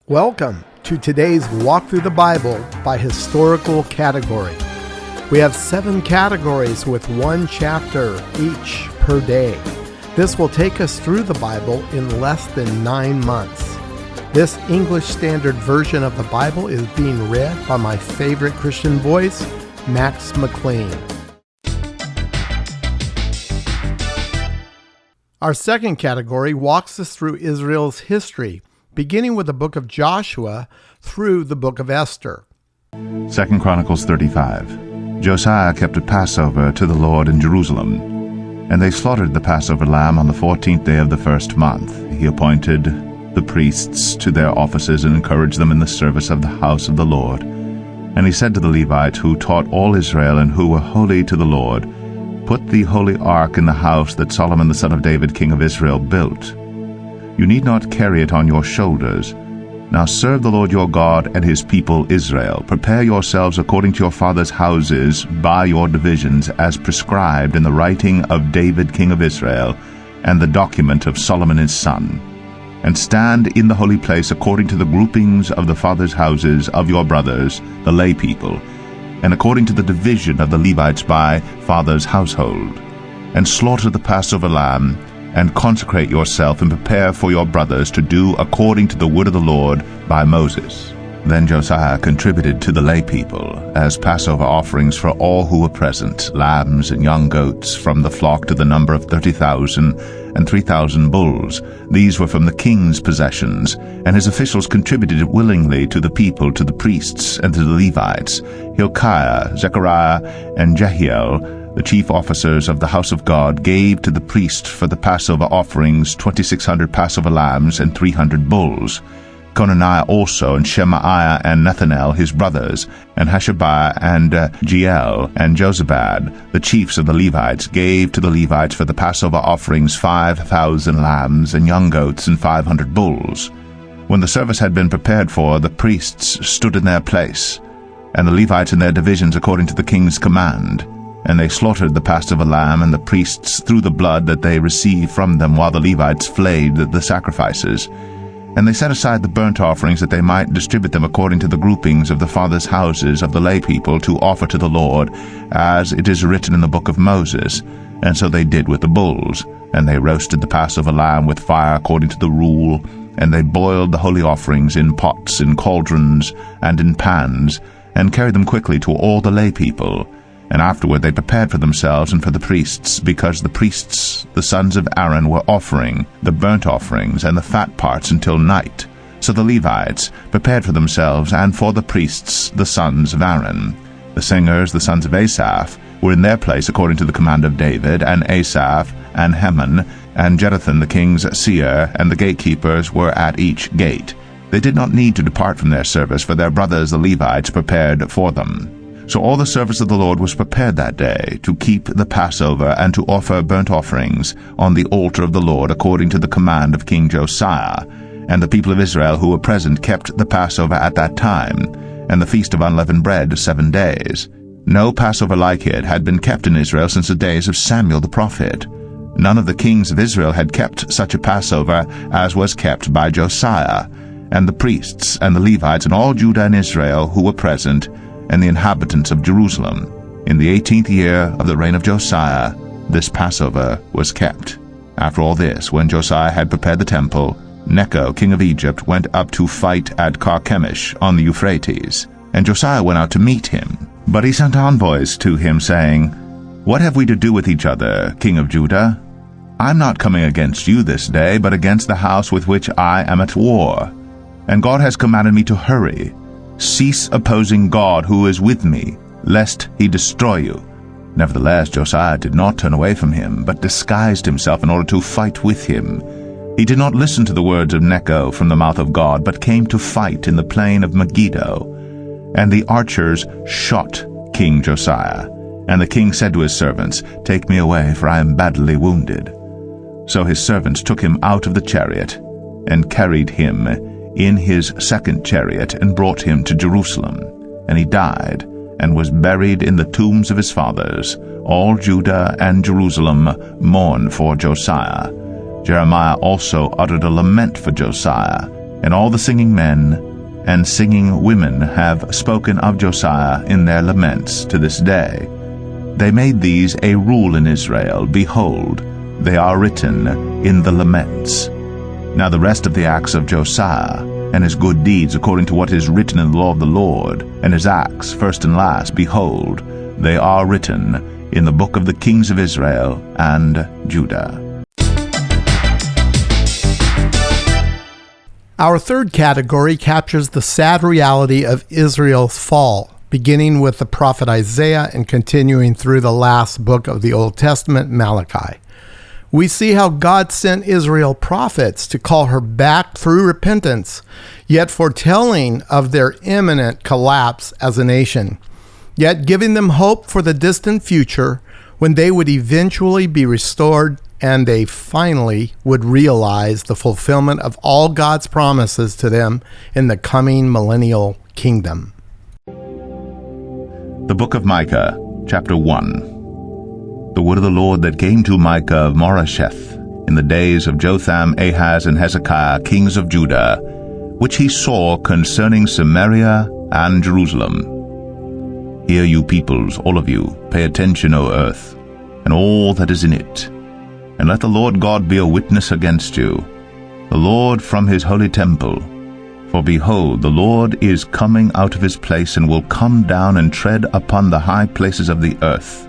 Welcome to today's Walk Through the Bible by historical category. We have 7 categories with 1 chapter each per day. This will take us through the Bible in less than 9 months. This English Standard Version of the Bible is being read by my favorite Christian voice, Max McLean. Our second category walks us through Israel's history, beginning with the book of Joshua through the book of Esther. 2 Chronicles 35. Josiah kept a Passover to the Lord in Jerusalem, and they slaughtered the Passover lamb on the 14th day of the first month. He appointed the priests to their offices and encouraged them in the service of the house of the Lord. And he said to the Levites, who taught all Israel and who were holy to the Lord, "Put the holy ark in the house that Solomon the son of David, king of Israel, built. You need not carry it on your shoulders. Now serve the Lord your God and his people Israel. Prepare yourselves according to your fathers' houses by your divisions, as prescribed in the writing of David king of Israel and the document of Solomon his son. And stand in the holy place according to the groupings of the fathers' houses of your brothers, the lay people, and according to the division of the Levites by fathers' household. And slaughter the Passover lamb, and consecrate yourself, and prepare for your brothers to do according to the word of the Lord by Moses." Then Josiah contributed to the lay people as Passover offerings for all who were present, lambs and young goats from the flock to the number of 30,000, and 3,000 bulls. These were from the king's possessions, and his officials contributed willingly to the people, to the priests, and to the Levites. Hilkiah, Zechariah, and Jehiel, the chief officers of the house of God, gave to the priest for the Passover offerings 2,600 Passover lambs and 300 bulls. Conaniah also, and Shemaiah, and Nethanel his brothers, and Hashabiah, and Jeiel, and Jozabad, the chiefs of the Levites, gave to the Levites for the Passover offerings 5,000 lambs and young goats and 500 bulls. When the service had been prepared for, the priests stood in their place, and the Levites in their divisions according to the king's command. And they slaughtered the Passover lamb, and the priests threw the blood that they received from them, while the Levites flayed the sacrifices. And they set aside the burnt offerings, that they might distribute them according to the groupings of the fathers' houses of the lay people, to offer to the Lord, as it is written in the book of Moses. And so they did with the bulls. And they roasted the Passover lamb with fire according to the rule, and they boiled the holy offerings in pots, in cauldrons, and in pans, and carried them quickly to all the lay people. And afterward they prepared for themselves and for the priests, because the priests, the sons of Aaron, were offering the burnt offerings and the fat parts until night. So the Levites prepared for themselves and for the priests, the sons of Aaron. The singers, the sons of Asaph, were in their place according to the command of David, and Asaph, and Heman, and Jeduthun the king's seer, and the gatekeepers were at each gate. They did not need to depart from their service, for their brothers the Levites prepared for them. So all the service of the Lord was prepared that day, to keep the Passover and to offer burnt offerings on the altar of the Lord according to the command of King Josiah. And the people of Israel who were present kept the Passover at that time, and the feast of unleavened bread 7 days. No Passover like it had been kept in Israel since the days of Samuel the prophet. None of the kings of Israel had kept such a Passover as was kept by Josiah. And the priests and the Levites and all Judah and Israel who were present, and the inhabitants of Jerusalem. In the 18th year of the reign of Josiah, this Passover was kept. After all this, when Josiah had prepared the temple, Necho, king of Egypt, went up to fight at Carchemish on the Euphrates. And Josiah went out to meet him. But he sent envoys to him, saying, "What have we to do with each other, king of Judah? I am not coming against you this day, but against the house with which I am at war. And God has commanded me to hurry. Cease opposing God who is with me, lest he destroy you." Nevertheless, Josiah did not turn away from him, but disguised himself in order to fight with him. He did not listen to the words of Necho from the mouth of God, but came to fight in the plain of Megiddo. And the archers shot King Josiah. And the king said to his servants, "Take me away, for I am badly wounded." So his servants took him out of the chariot, and carried him in his second chariot, and brought him to Jerusalem. And he died, and was buried in the tombs of his fathers. All Judah and Jerusalem mourned for Josiah. Jeremiah also uttered a lament for Josiah, And all the singing men and singing women have spoken of Josiah in their laments to this day. They made these a rule in Israel. Behold, they are written in the laments. Now the rest of the acts of Josiah, and his good deeds according to what is written in the law of the Lord, and his acts, first and last, behold, they are written in the book of the kings of Israel and Judah. Our third category captures the sad reality of Israel's fall, beginning with the prophet Isaiah and continuing through the last book of the Old Testament, Malachi. We see how God sent Israel prophets to call her back through repentance, yet foretelling of their imminent collapse as a nation, yet giving them hope for the distant future when they would eventually be restored and they finally would realize the fulfillment of all God's promises to them in the coming millennial kingdom. The book of Micah, chapter 1. The word of the Lord that came to Micah of Moresheth in the days of Jotham, Ahaz, and Hezekiah, kings of Judah, which he saw concerning Samaria and Jerusalem. Hear, you peoples, all of you, pay attention, O earth, and all that is in it. And let the Lord God be a witness against you, the Lord from his holy temple. For behold, the Lord is coming out of his place, and will come down and tread upon the high places of the earth.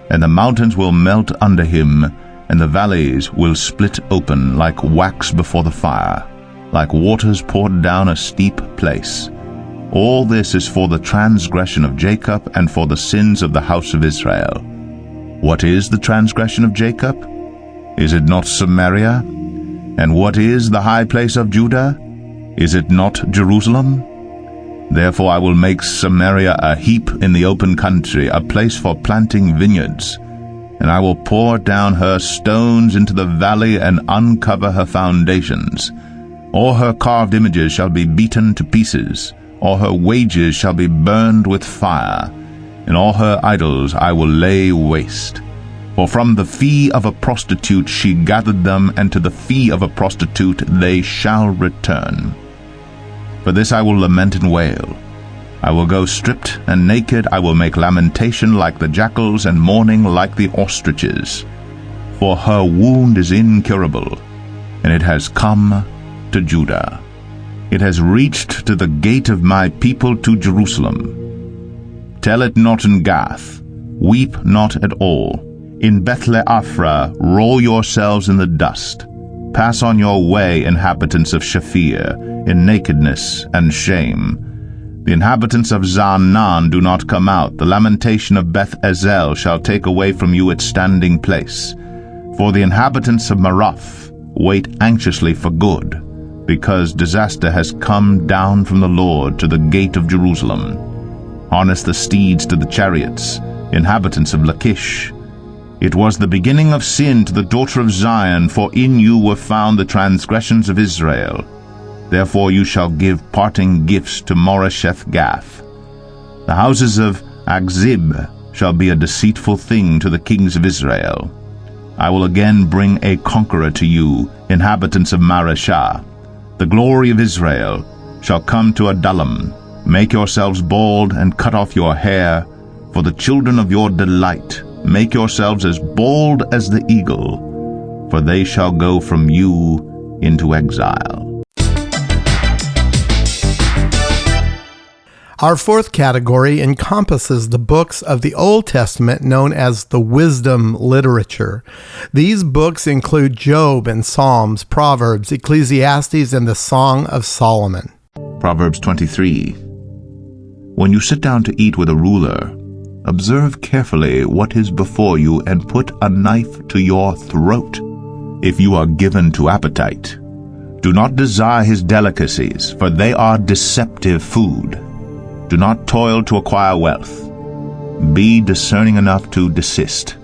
And the mountains will melt under him, and the valleys will split open like wax before the fire, like waters poured down a steep place. All this is for the transgression of Jacob, and for the sins of the house of Israel. What is the transgression of Jacob? Is it not Samaria? And what is the high place of Judah? Is it not Jerusalem? Therefore I will make Samaria a heap in the open country, a place for planting vineyards. And I will pour down her stones into the valley and uncover her foundations. All her carved images shall be beaten to pieces, all her wages shall be burned with fire, and all her idols I will lay waste. For from the fee of a prostitute she gathered them, and to the fee of a prostitute they shall return. For this I will lament and wail. I will go stripped and naked, I will make lamentation like the jackals, and mourning like the ostriches. For her wound is incurable, and it has come to Judah. It has reached to the gate of my people, to Jerusalem. Tell it not in Gath, weep not at all. In Beth-le-Aphrah roll yourselves in the dust. Pass on your way, inhabitants of Shaphir, in nakedness and shame. The inhabitants of Zaanan do not come out. The lamentation of Beth-ezel shall take away from you its standing place. For the inhabitants of Maraph wait anxiously for good, because disaster has come down from the Lord to the gate of Jerusalem. Harness the steeds to the chariots, inhabitants of Lachish. It was the beginning of sin to the daughter of Zion, for in you were found the transgressions of Israel. Therefore you shall give parting gifts to Moresheth Gath. The houses of Akzib shall be a deceitful thing to the kings of Israel. I will again bring a conqueror to you, inhabitants of Mareshah. The glory of Israel shall come to Adullam. Make yourselves bald and cut off your hair, for the children of your delight. Make yourselves as bold as the eagle, for they shall go from you into exile. Our fourth category encompasses the books of the Old Testament known as the wisdom literature. These books include Job and Psalms, Proverbs, Ecclesiastes, and the Song of Solomon. Proverbs 23. When you sit down to eat with a ruler, observe carefully what is before you, and put a knife to your throat. If you are given to appetite, do not desire his delicacies, for they are deceptive food. Do not toil to acquire wealth. Be discerning enough to desist.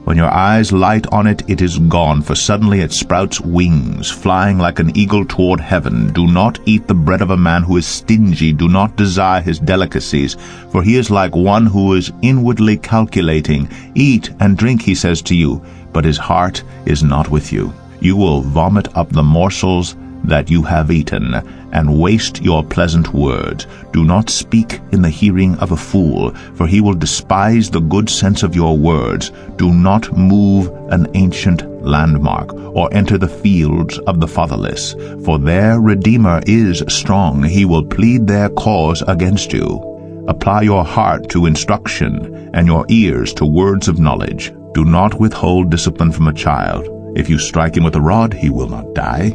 When your eyes light on it, it is gone, for suddenly it sprouts wings, flying like an eagle toward heaven. Do not eat the bread of a man who is stingy. Do not desire his delicacies, for he is like one who is inwardly calculating. Eat and drink, he says to you, but his heart is not with you. You will vomit up the morsels that you have eaten, and waste your pleasant words. Do not speak in the hearing of a fool, for he will despise the good sense of your words. Do not move an ancient landmark, or enter the fields of the fatherless, for their Redeemer is strong. He will plead their cause against you. Apply your heart to instruction, and your ears to words of knowledge. Do not withhold discipline from a child. If you strike him with a rod, he will not die.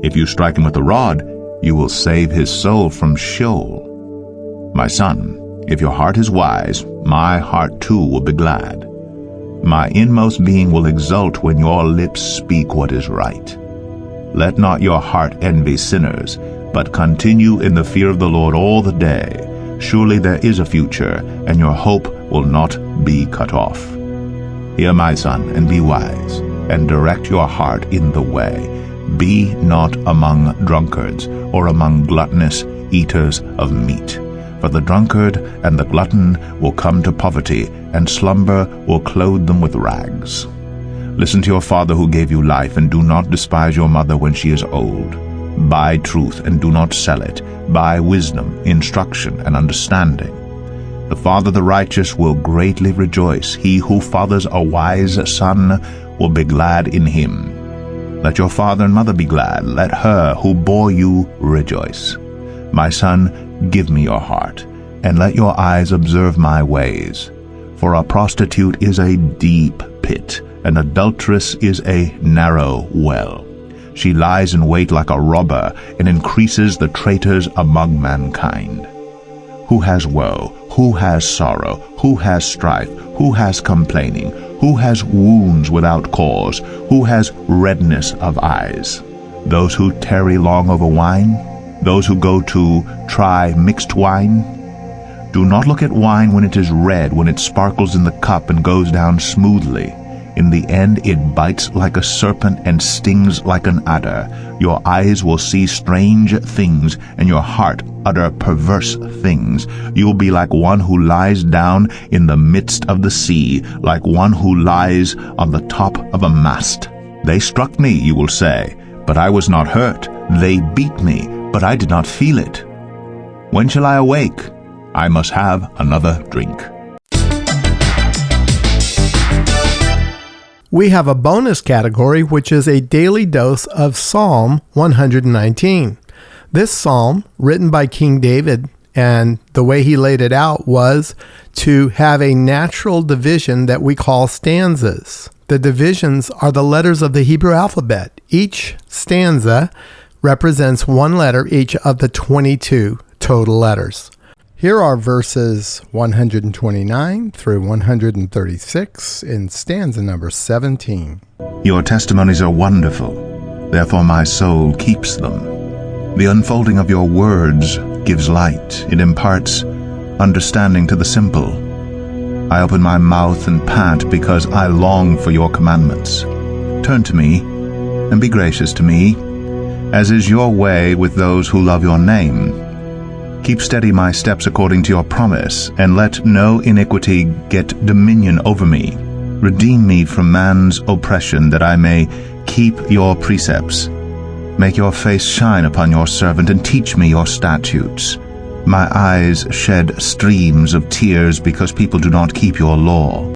If you strike him with a rod, you will save his soul from Sheol. My son, if your heart is wise, my heart too will be glad. My inmost being will exult when your lips speak what is right. Let not your heart envy sinners, but continue in the fear of the Lord all the day. Surely there is a future, and your hope will not be cut off. Hear, my son, and be wise, and direct your heart in the way. Be not among drunkards, or among gluttonous eaters of meat. For the drunkard and the glutton will come to poverty, and slumber will clothe them with rags. Listen to your father who gave you life, and do not despise your mother when she is old. Buy truth, and do not sell it. Buy wisdom, instruction, and understanding. The father of the righteous will greatly rejoice. He who fathers a wise son will be glad in him. Let your father and mother be glad. Let her who bore you rejoice. My son, give me your heart, and let your eyes observe my ways. For a prostitute is a deep pit, an adulteress is a narrow well. She lies in wait like a robber, and increases the traitors among mankind. Who has woe? Who has sorrow? Who has strife? Who has complaining? Who has wounds without cause? Who has redness of eyes? Those who tarry long over wine? Those who go to try mixed wine? Do not look at wine when it is red, when it sparkles in the cup and goes down smoothly. In the end it bites like a serpent and stings like an adder. Your eyes will see strange things, and your heart utter perverse things. You will be like one who lies down in the midst of the sea, like one who lies on the top of a mast. They struck me, you will say, but I was not hurt. They beat me, but I did not feel it. When shall I awake? I must have another drink. We have a bonus category, which is a daily dose of Psalm 119. This psalm, written by King David, and the way he laid it out was to have a natural division that we call stanzas. The divisions are the letters of the Hebrew alphabet. Each stanza represents one letter each of the 22 total letters. Here are verses 129 through 136 in stanza number 17. Your testimonies are wonderful, therefore my soul keeps them. The unfolding of your words gives light. It imparts understanding to the simple. I open my mouth and pant because I long for your commandments. Turn to me and be gracious to me, as is your way with those who love your name. Keep steady my steps according to your promise, and let no iniquity get dominion over me. Redeem me from man's oppression, that I may keep your precepts. Make your face shine upon your servant, and teach me your statutes. My eyes shed streams of tears because people do not keep your law.